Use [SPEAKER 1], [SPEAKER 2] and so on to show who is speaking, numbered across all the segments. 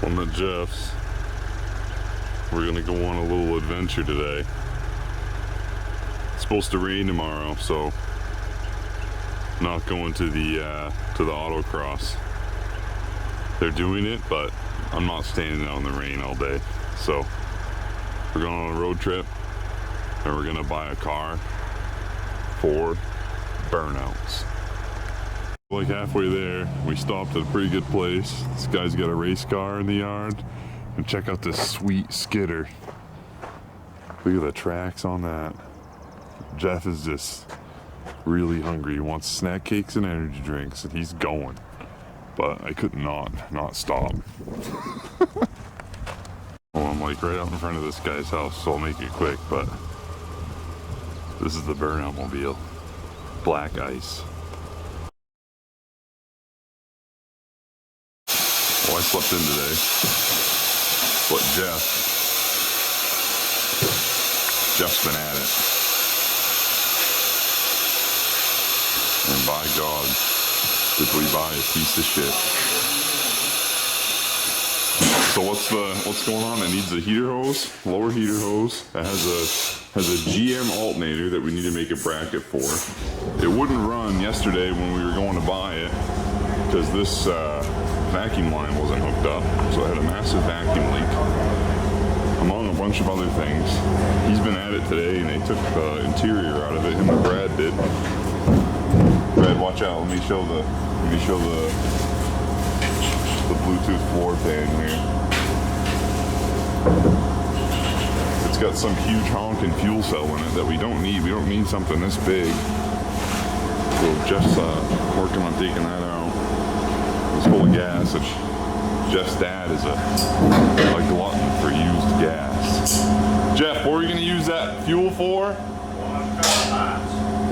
[SPEAKER 1] I'm at Jeff's. We're gonna go on a little adventure today. It's supposed to rain tomorrow, so not going to the autocross. They're doing it, but I'm not standing out in the rain all day. So we're going on a road trip, and we're gonna buy a car for burnouts. Like halfway there, we stopped at a pretty good place. This guy's got a race car in the yard. And check out this sweet skidder. Look at the tracks on that. Jeff is just really hungry. He wants snack cakes and energy drinks, and he's going. But I could not stop. Well, I'm like right out in front of this guy's house, so I'll make it quick, but this is the burnout mobile. Black ice. Well, I slept in today, but Jeff's been at it. And by God, did we buy a piece of shit. So what's going on? It needs a heater hose, lower heater hose. It has a GM alternator that we need to make a bracket for. It wouldn't run yesterday when we were going to buy it because this vacuum line wasn't hooked up, so I had a massive vacuum leak, among a bunch of other things. He's been at it today, and they took the interior out of it. Him and Brad did. Brad, watch out. Let me show the Bluetooth floor fan here. It's got some huge honking fuel cell in it that we don't need. We don't need something this big. So Jeff's working on taking that out. It's full of gas, which Jeff's dad is a glutton for used gas. Jeff, what are you going to use that fuel for?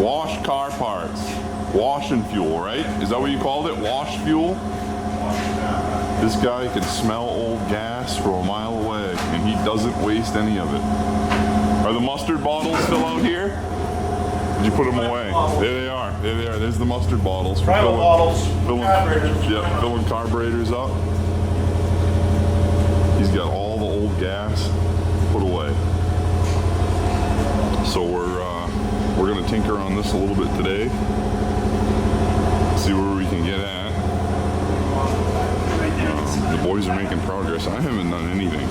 [SPEAKER 1] Wash car parts. Wash and fuel, right? Is that what you called it? Wash fuel? This guy can smell old gas from a mile away, and he doesn't waste any of it. Are the mustard bottles still out here? Did you put them away? There they are. There they are. There's the mustard bottles.
[SPEAKER 2] Private bottles.
[SPEAKER 1] Filling carburetors up. He's got all the old gas put away. So we're gonna tinker on this a little bit today. See where we can get at. The boys are making progress. I haven't done anything,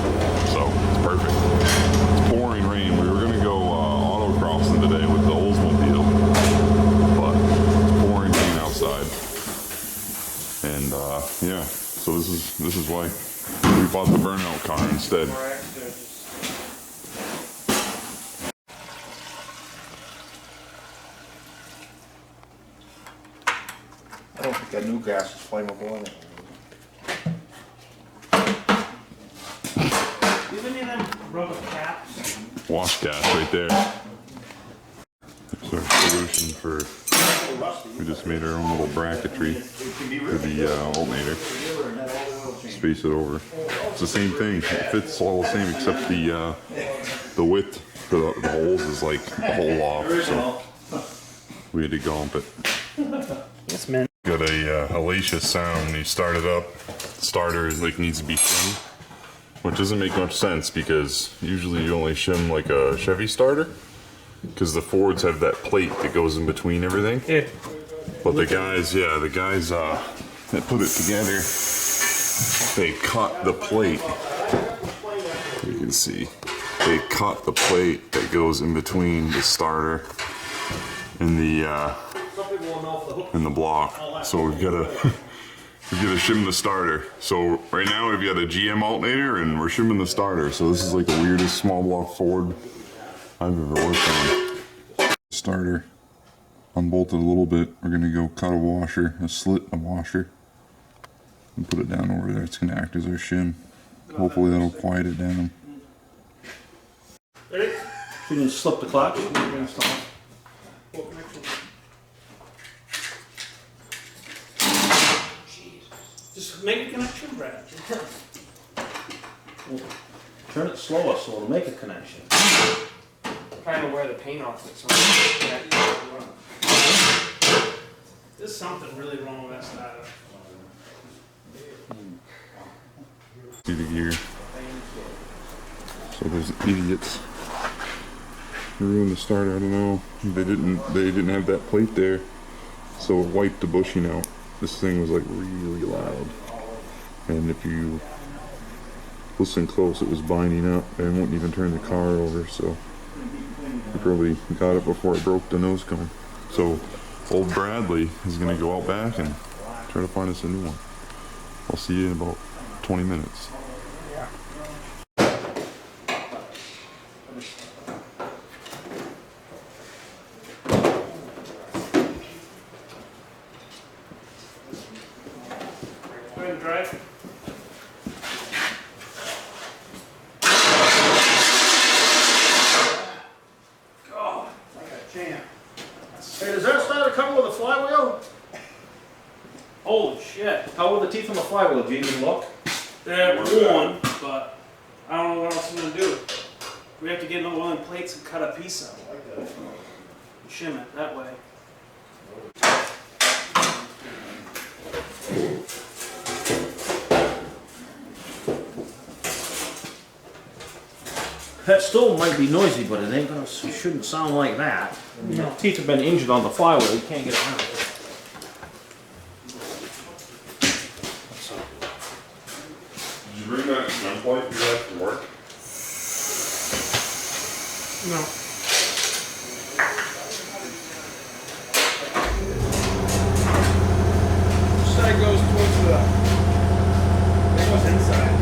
[SPEAKER 1] so it's perfect. It's pouring rain. We were gonna go autocrossing today with the Oldsmobile, but it's pouring rain outside. And yeah, so this is why we bought the burnout car instead.
[SPEAKER 2] I don't think that new gas is flammable in it.
[SPEAKER 3] Do you have any of them rubber caps?
[SPEAKER 1] Wash gas right there. That's our solution for, we just made our own little bracketry for the alternator. Space it over. It's the same thing. It fits all the same except the width for the holes is like a whole off. So we had to gump it.
[SPEAKER 3] Yes, man.
[SPEAKER 1] Got a hellacious sound when you start it up. The starter is like needs to be shimmed, which doesn't make much sense because usually you only shim like a Chevy starter because the Fords have that plate that goes in between everything.
[SPEAKER 3] Yeah.
[SPEAKER 1] But the guys that put it together, they cut the plate. You can see they cut the plate that goes in between the starter and the block. So we've got to shim the starter. So right now we've got a GM alternator and we're shimming the starter. So this is like the weirdest small block Ford I've ever worked on. Starter unbolted a little bit. We're gonna go cut a washer, a slit in a washer, and put it down over there. It's gonna act as our shim. Hopefully that'll quiet it down.
[SPEAKER 3] Ready?
[SPEAKER 2] You can slip the clutch.
[SPEAKER 3] Just make a connection, Brad.
[SPEAKER 2] Turn it slower so it'll make a connection.
[SPEAKER 3] Trying to wear the paint off it. So there's something really wrong with that starter.
[SPEAKER 1] See the gear. So those idiots ruined the starter. I don't know. They didn't have that plate there, so it wiped the bushing out. This thing was like really loud, and if you listen close, it was binding up and wouldn't even turn the car over. So we probably got it before it broke the nose cone. So old Bradley is gonna go out back and try to find us a new one. I'll see you in about 20 minutes.
[SPEAKER 3] Go ahead and drive. Oh, I got a jam.
[SPEAKER 2] Hey, does that starter come with a flywheel?
[SPEAKER 3] Holy shit.
[SPEAKER 2] How were the teeth on the flywheel? Do you even look?
[SPEAKER 3] They're worn, but I don't know what else I'm gonna do. We have to get another one of the plates and cut a piece out. Shim it that way.
[SPEAKER 2] That still might be noisy, but it ain't gonna. It shouldn't sound like that. You know, teeth have been injured on the flywheel. You can't get it out.
[SPEAKER 1] Did you bring that gun plate you had from work?
[SPEAKER 3] No. Which side goes towards the... It goes inside.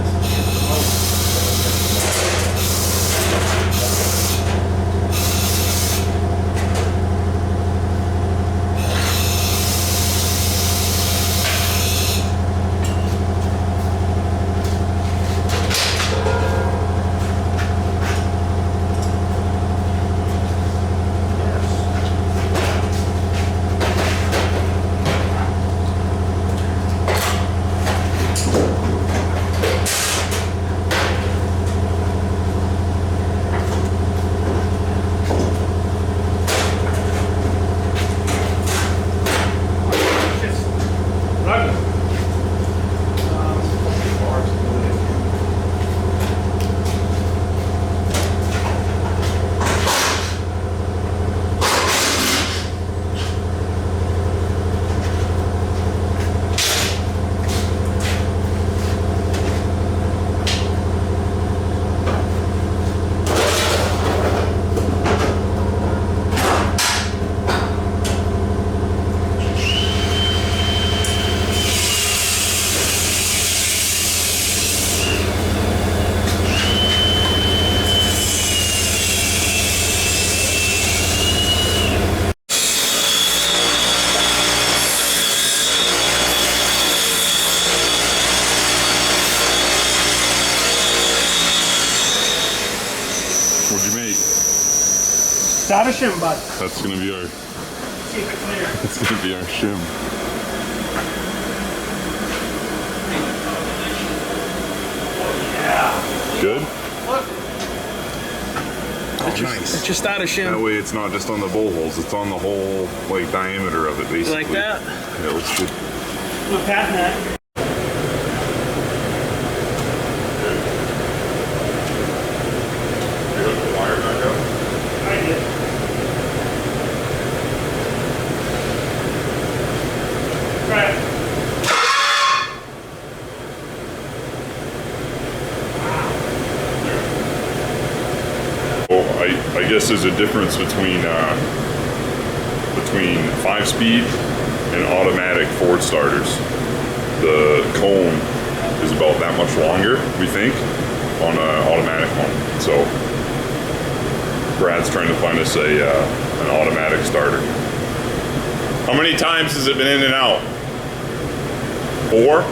[SPEAKER 1] What'd you make?
[SPEAKER 3] Starter shim, bud.
[SPEAKER 1] That's gonna be our.
[SPEAKER 3] Keep it clear.
[SPEAKER 1] That's gonna be our shim.
[SPEAKER 3] Yeah.
[SPEAKER 1] Good.
[SPEAKER 3] Look.
[SPEAKER 1] Oh, nice.
[SPEAKER 3] It's just starter shim.
[SPEAKER 1] That way, it's not just on the bowl holes; it's on the whole like diameter of it, basically.
[SPEAKER 3] Like that?
[SPEAKER 1] Yeah, it looks good.
[SPEAKER 3] I'm gonna patent that.
[SPEAKER 1] You hook the wire back up?
[SPEAKER 3] I did. Right.
[SPEAKER 1] Oh, I guess there's a difference between 5-speed and automatic Ford starters. The cone is about that much longer, we think, on an automatic one. So Brad's trying to find us an automatic starter. How many times has it been in and out? 4?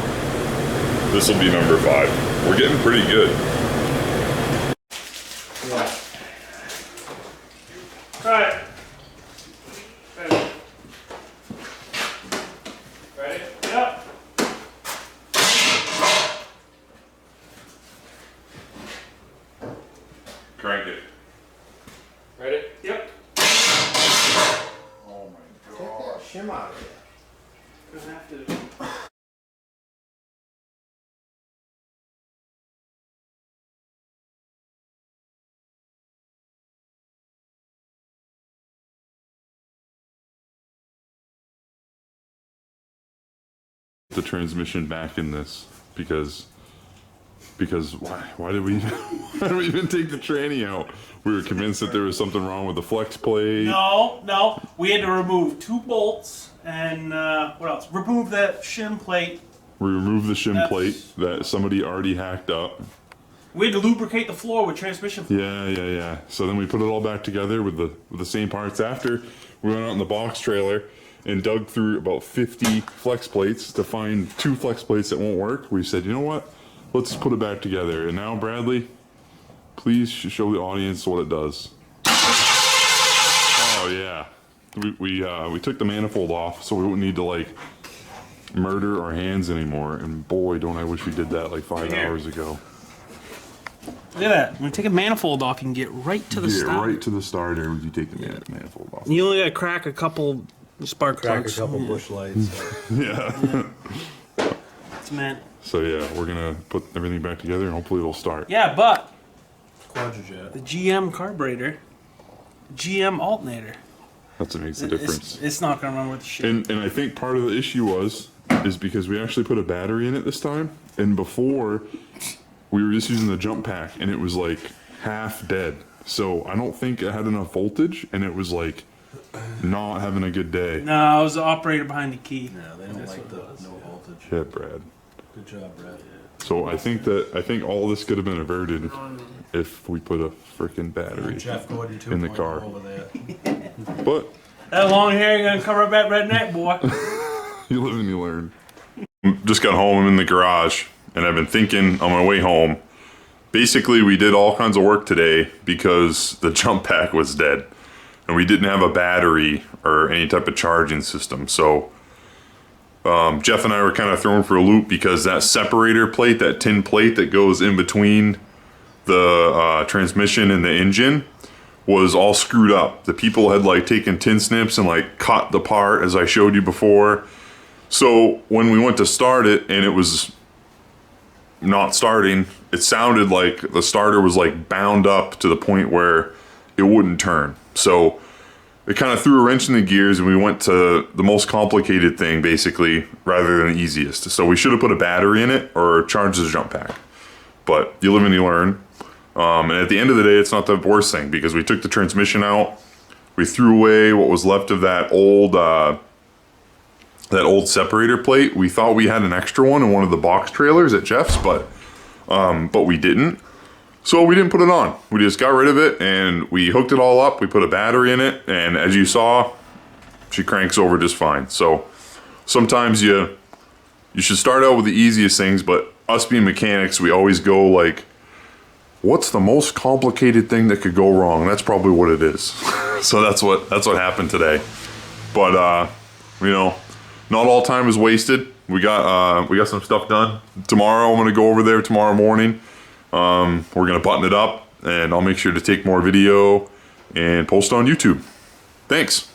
[SPEAKER 1] This will be number 5. We're getting pretty good.
[SPEAKER 2] Yeah.
[SPEAKER 3] Right. Ready? Ready? Yep.
[SPEAKER 1] Crank it.
[SPEAKER 3] Ready? Yep.
[SPEAKER 1] Oh my
[SPEAKER 2] Take that shim out of there.
[SPEAKER 3] Gonna have to.
[SPEAKER 1] the transmission back in this because why did we why did we even take the tranny out? We were convinced that there was something wrong with the flex plate.
[SPEAKER 3] No, we had to remove 2 bolts and what else? Remove that shim plate.
[SPEAKER 1] We removed the shim
[SPEAKER 3] That's-
[SPEAKER 1] plate that somebody already hacked up.
[SPEAKER 3] We had to lubricate the floor with transmission fluid.
[SPEAKER 1] Yeah. So then we put it all back together with the same parts. After we went out in the box trailer and dug through about 50 flex plates to find 2 flex plates that won't work, we said, you know what? Let's put it back together. And now, Bradley, please show the audience what it does. Oh yeah, we took the manifold off so we wouldn't need to like murder our hands anymore. And boy, don't I wish we did that like 5 hours ago.
[SPEAKER 3] Look at that. When you take a manifold off, you can get right to the
[SPEAKER 1] Get
[SPEAKER 3] starter.
[SPEAKER 1] right to the starter when you take the manifold off.
[SPEAKER 3] You only gotta crack a couple spark
[SPEAKER 4] Crack a
[SPEAKER 3] plugs.
[SPEAKER 4] couple bush lights.
[SPEAKER 1] Yeah.
[SPEAKER 3] It's meant.
[SPEAKER 1] So yeah, we're gonna put everything back together and hopefully it'll start.
[SPEAKER 3] Yeah, but
[SPEAKER 4] Quadrajet.
[SPEAKER 3] the GM carburetor, GM alternator,
[SPEAKER 1] That's what makes the difference.
[SPEAKER 3] it's not gonna run with the shit.
[SPEAKER 1] And I think part of the issue is because we actually put a battery in it this time, and before we were just using the jump pack and it was like half dead. So I don't think it had enough voltage and it was like not having a good day.
[SPEAKER 3] No, I was the operator behind the key.
[SPEAKER 4] Yeah, they don't like the no voltage.
[SPEAKER 1] Yeah, Brad.
[SPEAKER 4] Good job, Brad.
[SPEAKER 1] So I think all this could have been averted if we put a freaking battery
[SPEAKER 4] Jeff Gordon 2.0
[SPEAKER 1] in the car.
[SPEAKER 4] over there.
[SPEAKER 1] But
[SPEAKER 3] That long hair, you're gonna cover up that redneck, boy.
[SPEAKER 1] you live and you learn. Just got home, I'm in the garage, and I've been thinking on my way home. Basically, we did all kinds of work today because the jump pack was dead. And we didn't have a battery or any type of charging system. So Jeff and I were kind of thrown for a loop because that separator plate, that tin plate that goes in between the transmission and the engine, was all screwed up. The people had like taken tin snips and like cut the part as I showed you before. So when we went to start it and it was not starting, it sounded like the starter was like bound up to the point where it wouldn't turn. So it kind of threw a wrench in the gears and we went to the most complicated thing basically rather than the easiest. So we should have put a battery in it or charged the jump pack. But you live and you learn. And at the end of the day, it's not the worst thing because we took the transmission out. We threw away what was left of that old separator plate. We thought we had an extra one in one of the box trailers at Jeff's, but we didn't. So we didn't put it on. We just got rid of it and we hooked it all up. We put a battery in it, and as you saw, she cranks over just fine. So sometimes you should start out with the easiest things, but us being mechanics, we always go like, what's the most complicated thing that could go wrong? That's probably what it is. So that's what happened today. But you know, not all time is wasted. We got some stuff done. Tomorrow I'm gonna go over there tomorrow morning. We're gonna button it up and I'll make sure to take more video and post on YouTube. Thanks.